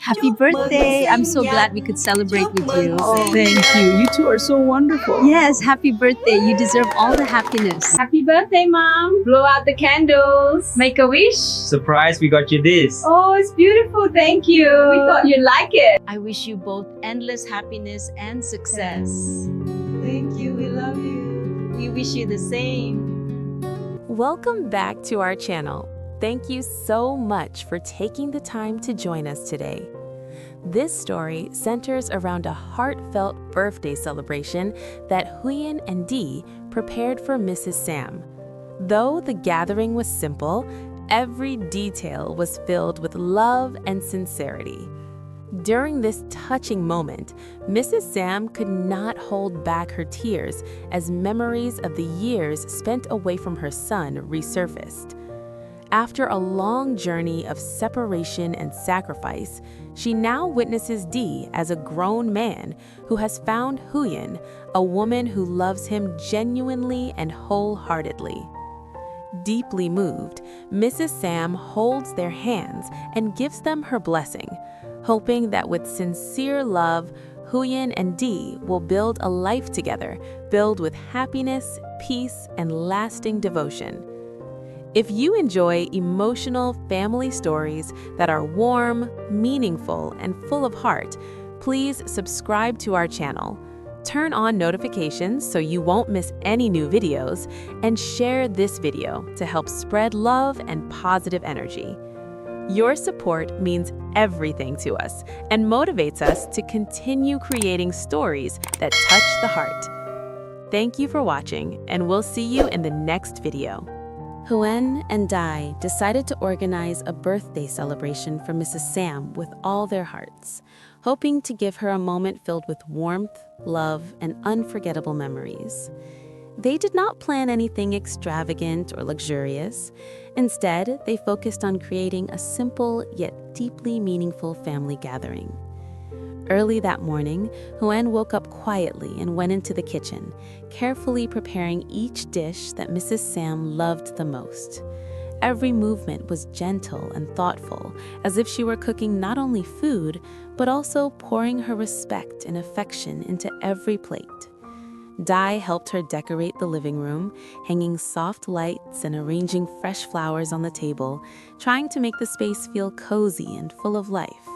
Happy birthday! I'm so glad we could celebrate with you. Oh, thank you. You two are so wonderful. Yes, happy birthday. You deserve all the happiness. Happy birthday, Mom. Blow out the candles. Make a wish. Surprise, we got you this. Oh, it's beautiful. Thank you. We thought you'd like it. I wish you both endless happiness and success. Thank you. We love you. We wish you the same. Welcome back to our channel. Thank you so much for taking the time to join us today. This story centers around a heartfelt birthday celebration that Huyen and Dee prepared for Mrs. Sam. Though the gathering was simple, every detail was filled with love and sincerity. During this touching moment, Mrs. Sam could not hold back her tears as memories of the years spent away from her son resurfaced. After a long journey of separation and sacrifice, she now witnesses Dee as a grown man who has found Huyen, a woman who loves him genuinely and wholeheartedly. Deeply moved, Mrs. Sam holds their hands and gives them her blessing, hoping that with sincere love, Huyen and Dee will build a life together filled with happiness, peace, and lasting devotion. If you enjoy emotional family stories that are warm, meaningful, and full of heart, please subscribe to our channel. Turn on notifications so you won't miss any new videos, and share this video to help spread love and positive energy. Your support means everything to us and motivates us to continue creating stories that touch the heart. Thank you for watching, and we'll see you in the next video. Huyen and Dai decided to organize a birthday celebration for Mrs. Sam with all their hearts, hoping to give her a moment filled with warmth, love, and unforgettable memories. They did not plan anything extravagant or luxurious. Instead, they focused on creating a simple yet deeply meaningful family gathering. Early that morning, Huyen woke up quietly and went into the kitchen, carefully preparing each dish that Mrs. Sam loved the most. Every movement was gentle and thoughtful, as if she were cooking not only food, but also pouring her respect and affection into every plate. Dai helped her decorate the living room, hanging soft lights and arranging fresh flowers on the table, trying to make the space feel cozy and full of life.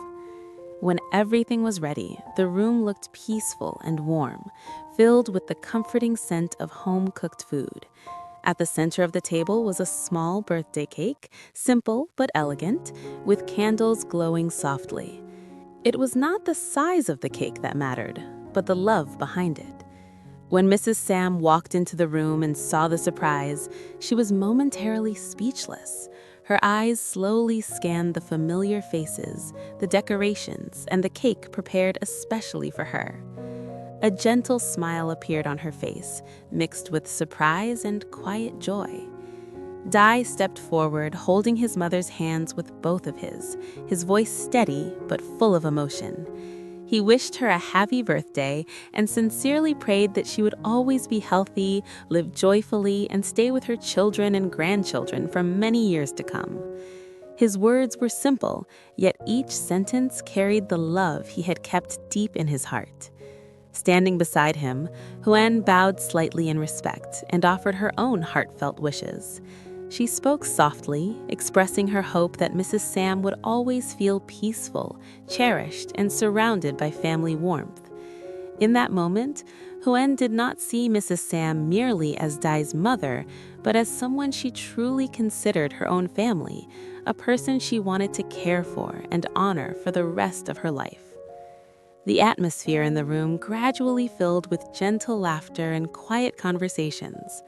When everything was ready, the room looked peaceful and warm, filled with the comforting scent of home-cooked food. At the center of the table was a small birthday cake, simple but elegant, with candles glowing softly. It was not the size of the cake that mattered, but the love behind it. When Mrs. Sam walked into the room and saw the surprise, she was momentarily speechless. Her eyes slowly scanned the familiar faces, the decorations, and the cake prepared especially for her. A gentle smile appeared on her face, mixed with surprise and quiet joy. Dai stepped forward, holding his mother's hands with both of his voice steady but full of emotion. He wished her a happy birthday and sincerely prayed that she would always be healthy, live joyfully, and stay with her children and grandchildren for many years to come. His words were simple, yet each sentence carried the love he had kept deep in his heart. Standing beside him, Huyen bowed slightly in respect and offered her own heartfelt wishes. She spoke softly, expressing her hope that Mrs. Sam would always feel peaceful, cherished, and surrounded by family warmth. In that moment, Huyen did not see Mrs. Sam merely as Dai's mother, but as someone she truly considered her own family, a person she wanted to care for and honor for the rest of her life. The atmosphere in the room gradually filled with gentle laughter and quiet conversations.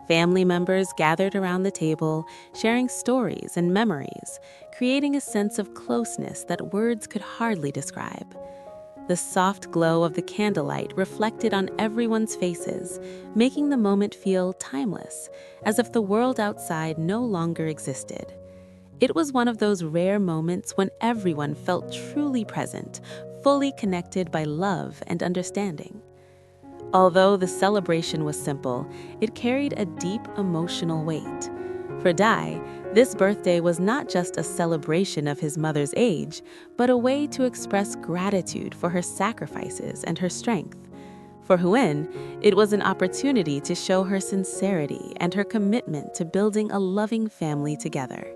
Family members gathered around the table, sharing stories and memories, creating a sense of closeness that words could hardly describe. The soft glow of the candlelight reflected on everyone's faces, making the moment feel timeless, as if the world outside no longer existed. It was one of those rare moments when everyone felt truly present, fully connected by love and understanding. Although the celebration was simple, it carried a deep emotional weight. For Dai, this birthday was not just a celebration of his mother's age, but a way to express gratitude for her sacrifices and her strength. For Huyen, it was an opportunity to show her sincerity and her commitment to building a loving family together.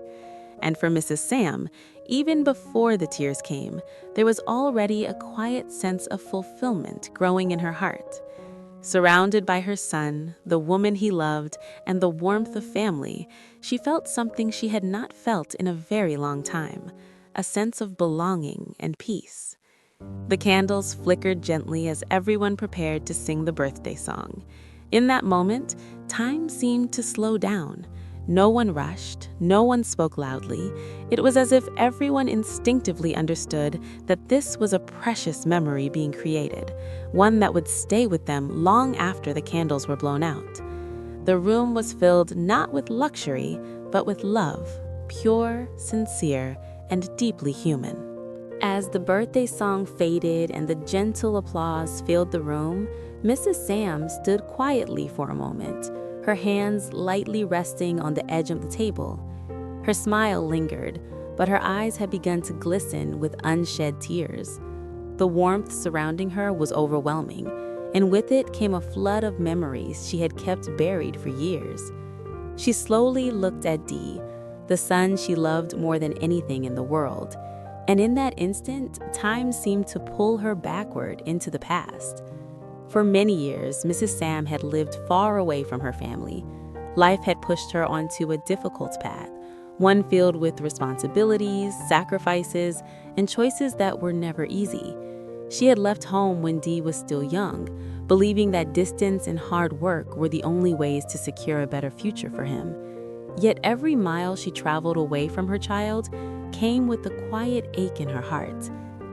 And for Mrs. Sam, even before the tears came, there was already a quiet sense of fulfillment growing in her heart. Surrounded by her son, the woman he loved, and the warmth of family, she felt something she had not felt in a very long time, a sense of belonging and peace. The candles flickered gently as everyone prepared to sing the birthday song. In that moment, time seemed to slow down. No one rushed, no one spoke loudly. It was as if everyone instinctively understood that this was a precious memory being created, one that would stay with them long after the candles were blown out. The room was filled not with luxury, but with love, pure, sincere, and deeply human. As the birthday song faded and the gentle applause filled the room, Mrs. Sam stood quietly for a moment, her hands lightly resting on the edge of the table. Her smile lingered, but her eyes had begun to glisten with unshed tears. The warmth surrounding her was overwhelming, and with it came a flood of memories she had kept buried for years. She slowly looked at Dee, the son she loved more than anything in the world, and in that instant, time seemed to pull her backward into the past. For many years, Mrs. Sam had lived far away from her family. Life had pushed her onto a difficult path, one filled with responsibilities, sacrifices, and choices that were never easy. She had left home when Dee was still young, believing that distance and hard work were the only ways to secure a better future for him. Yet every mile she traveled away from her child came with a quiet ache in her heart.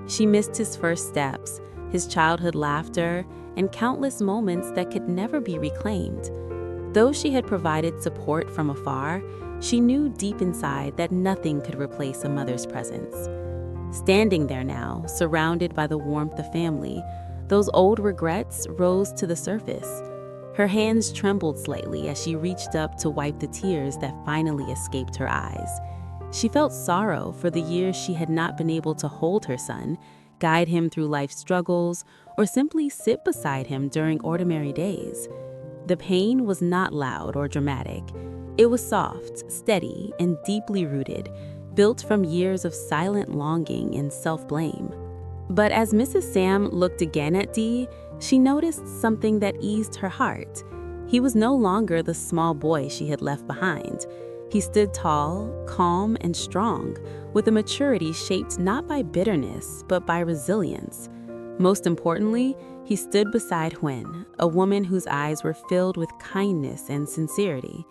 She missed his first steps, his childhood laughter, and countless moments that could never be reclaimed. Though she had provided support from afar, she knew deep inside that nothing could replace a mother's presence. Standing there now, surrounded by the warmth of family, those old regrets rose to the surface. Her hands trembled slightly as she reached up to wipe the tears that finally escaped her eyes. She felt sorrow for the years she had not been able to hold her son, guide him through life's struggles, or simply sit beside him during ordinary days. The pain was not loud or dramatic. It was soft, steady, and deeply rooted, built from years of silent longing and self-blame. But as Mrs. Sam looked again at Dee, she noticed something that eased her heart. He was no longer the small boy she had left behind. He stood tall, calm, and strong, with a maturity shaped not by bitterness, but by resilience. Most importantly, he stood beside Huyen, a woman whose eyes were filled with kindness and sincerity.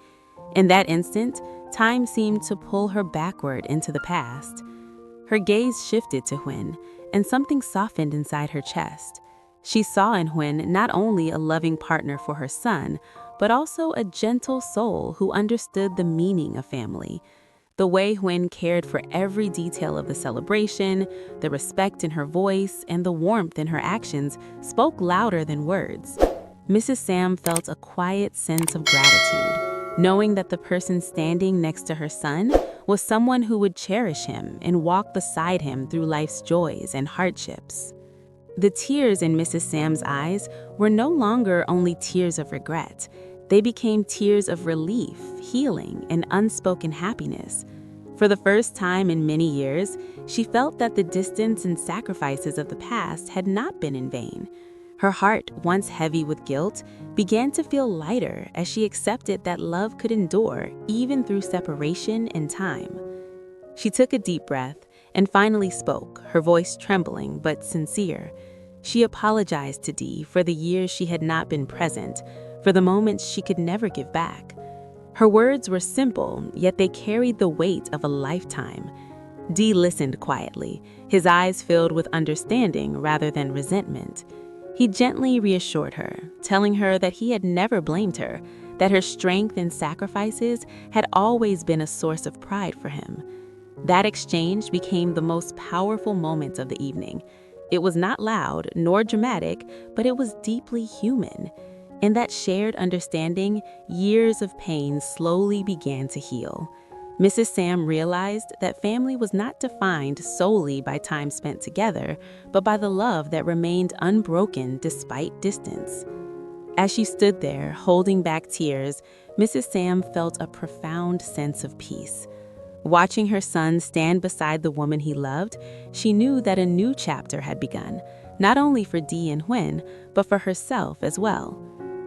In that instant, time seemed to pull her backward into the past. Her gaze shifted to Huyen, and something softened inside her chest. She saw in Huyen not only a loving partner for her son, but also a gentle soul who understood the meaning of family. The way Huyen cared for every detail of the celebration, the respect in her voice, and the warmth in her actions spoke louder than words. Mrs. Sam felt a quiet sense of gratitude, knowing that the person standing next to her son was someone who would cherish him and walk beside him through life's joys and hardships. The tears in Mrs. Sam's eyes were no longer only tears of regret. They became tears of relief, healing, and unspoken happiness. For the first time in many years, she felt that the distance and sacrifices of the past had not been in vain. Her heart, once heavy with guilt, began to feel lighter as she accepted that love could endure even through separation and time. She took a deep breath and finally spoke, her voice trembling but sincere. She apologized to Dee for the years she had not been present, for the moments she could never give back. Her words were simple, yet they carried the weight of a lifetime. Dee listened quietly, his eyes filled with understanding rather than resentment. He gently reassured her, telling her that he had never blamed her, that her strength and sacrifices had always been a source of pride for him. That exchange became the most powerful moment of the evening. It was not loud nor dramatic, but it was deeply human. In that shared understanding, years of pain slowly began to heal. Mrs. Sam realized that family was not defined solely by time spent together, but by the love that remained unbroken despite distance. As she stood there, holding back tears, Mrs. Sam felt a profound sense of peace. Watching her son stand beside the woman he loved, she knew that a new chapter had begun, not only for Dee and Huyen, but for herself as well.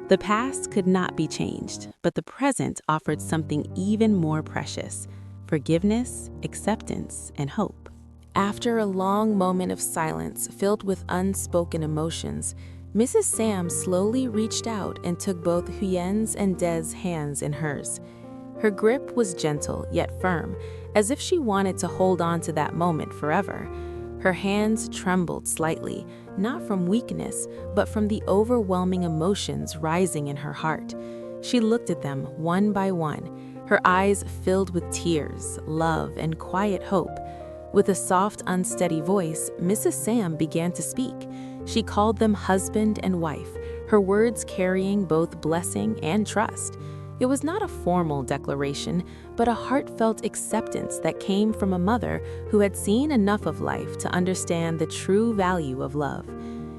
The past could not be changed, but the present offered something even more precious: forgiveness, acceptance, and hope. After a long moment of silence filled with unspoken emotions, Mrs. Sam slowly reached out and took both Huyen's and De's hands in hers. Her grip was gentle yet firm, as if she wanted to hold on to that moment forever. Her hands trembled slightly, not from weakness, but from the overwhelming emotions rising in her heart. She looked at them one by one, her eyes filled with tears, love, and quiet hope. With a soft, unsteady voice, Mrs. Sam began to speak. She called them husband and wife, her words carrying both blessing and trust. It was not a formal declaration, but a heartfelt acceptance that came from a mother who had seen enough of life to understand the true value of love.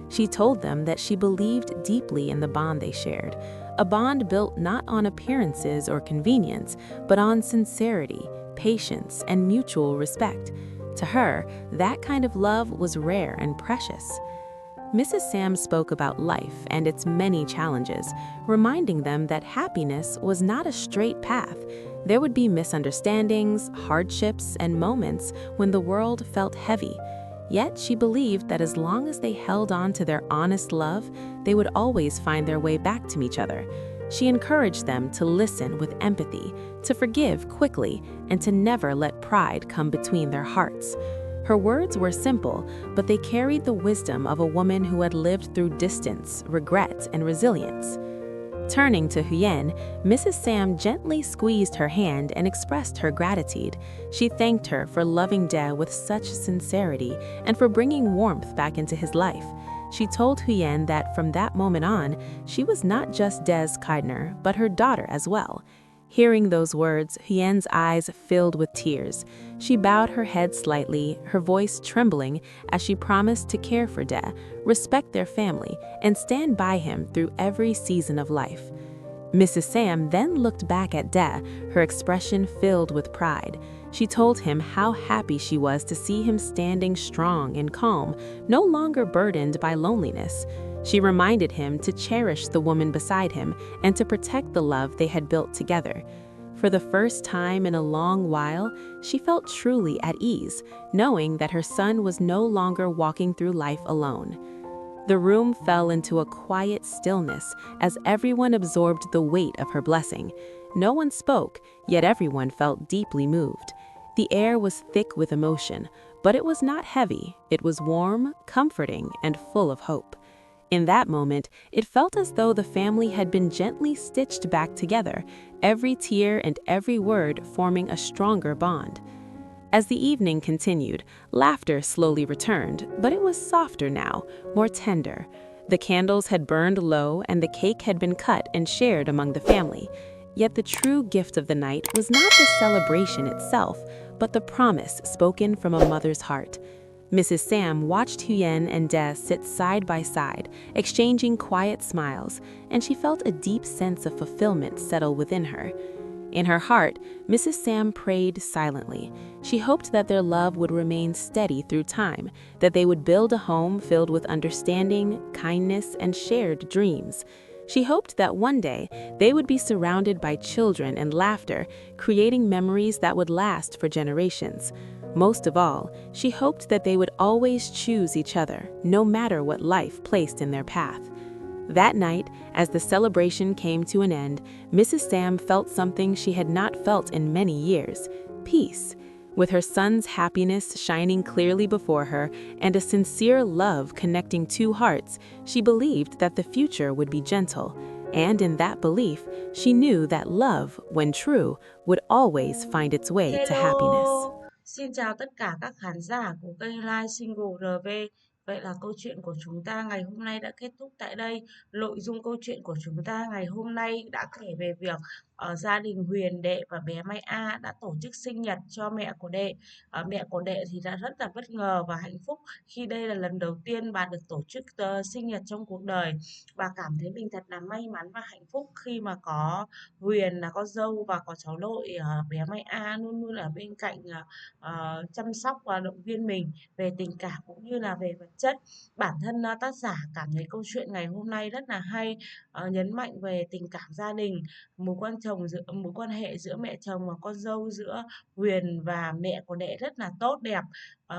She told them that she believed deeply in the bond they shared, a bond built not on appearances or convenience, but on sincerity, patience, and mutual respect. To her, that kind of love was rare and precious. Mrs. Sam spoke about life and its many challenges, reminding them that happiness was not a straight path. There would be misunderstandings, hardships, and moments when the world felt heavy. Yet she believed that as long as they held on to their honest love, they would always find their way back to each other. She encouraged them to listen with empathy, to forgive quickly, and to never let pride come between their hearts. Her words were simple, but they carried the wisdom of a woman who had lived through distance, regret, and resilience. Turning to Huyen, Mrs. Sam gently squeezed her hand and expressed her gratitude. She thanked her for loving De with such sincerity and for bringing warmth back into his life. She told Huyen that from that moment on, she was not just De's Kaidner, but her daughter as well. Hearing those words, Huyen's eyes filled with tears. She bowed her head slightly, her voice trembling as she promised to care for De, respect their family, and stand by him through every season of life. Mrs. Sam then looked back at De, her expression filled with pride. She told him how happy she was to see him standing strong and calm, no longer burdened by loneliness. She reminded him to cherish the woman beside him and to protect the love they had built together. For the first time in a long while, she felt truly at ease, knowing that her son was no longer walking through life alone. The room fell into a quiet stillness as everyone absorbed the weight of her blessing. No one spoke, yet everyone felt deeply moved. The air was thick with emotion, but it was not heavy. It was warm, comforting, and full of hope. In that moment, it felt as though the family had been gently stitched back together, every tear and every word forming a stronger bond. As the evening continued, laughter slowly returned, but it was softer now, more tender. The candles had burned low and the cake had been cut and shared among the family. Yet the true gift of the night was not the celebration itself, but the promise spoken from a mother's heart. Mrs. Sam watched Huyen and De sit side by side, exchanging quiet smiles, and she felt a deep sense of fulfillment settle within her. In her heart, Mrs. Sam prayed silently. She hoped that their love would remain steady through time, that they would build a home filled with understanding, kindness, and shared dreams. She hoped that one day they would be surrounded by children and laughter, creating memories that would last for generations. Most of all, she hoped that they would always choose each other, no matter what life placed in their path. That night, as the celebration came to an end, Mrs. Sam felt something she had not felt in many years: peace. With her son's happiness shining clearly before her and a sincere love connecting two hearts, she believed that the future would be gentle. And in that belief, she knew that love, when true, would always find its way to happiness. Xin chào tất cả các khán giả của kênh Live Single RV. Vậy là câu chuyện của chúng ta ngày hôm nay đã kết thúc tại đây. Nội dung câu chuyện của chúng ta ngày hôm nay đã kể về việc gia đình Huyền Đệ và bé Mai A đã tổ chức sinh nhật cho mẹ của Đệ. Mẹ của Đệ thì đã rất là bất ngờ và hạnh phúc khi đây là lần đầu tiên bà được tổ chức sinh nhật trong cuộc đời. Bà cảm thấy mình thật là may mắn và hạnh phúc khi mà có Huyền là con dâu và có cháu nội bé Mai A luôn luôn ở bên cạnh chăm sóc và động viên mình về tình cảm cũng như là về vật chất. Bản thân tác giả cảm thấy câu chuyện ngày hôm nay rất là hay, nhấn mạnh về tình cảm gia đình, mối quan hệ giữa mẹ chồng và con dâu, giữa Huyền và mẹ của Đệ rất là tốt đẹp.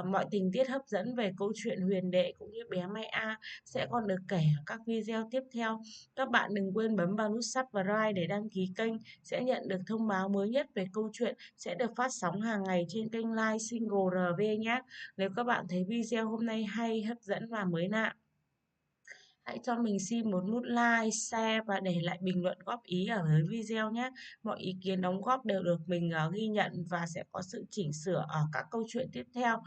Mọi tình tiết hấp dẫn về câu chuyện Huyền Đệ cũng như bé Mai A sẽ còn được kể ở các video tiếp theo. Các bạn đừng quên bấm vào nút subscribe để đăng ký kênh, sẽ nhận được thông báo mới nhất về câu chuyện sẽ được phát sóng hàng ngày trên kênh Live Single RV nhé. Nếu các bạn thấy video hôm nay hay, hấp dẫn và mới lạ, hãy cho mình xin một nút like, share và để lại bình luận góp ý ở dưới video nhé. Mọi ý kiến đóng góp đều được mình ghi nhận và sẽ có sự chỉnh sửa ở các câu chuyện tiếp theo.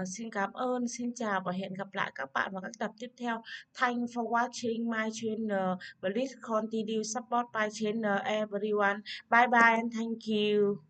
Xin cảm ơn, xin chào và hẹn gặp lại các bạn vào các tập tiếp theo. Thanks for watching my channel. Please continue support my channel everyone. Bye bye and thank you.